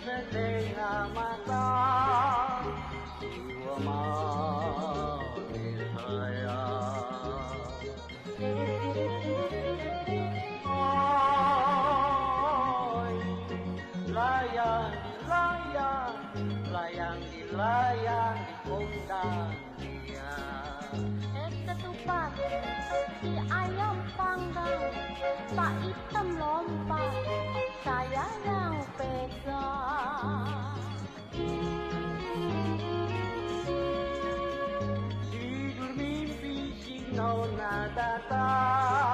setengah mata jiwa mati saya. Oi, layang dilayang, layang dilayang di punggang dia. Ketupat si ayam panggang, tak hitam lompat, saya yang pegang. Tidur mimpi si nona datang,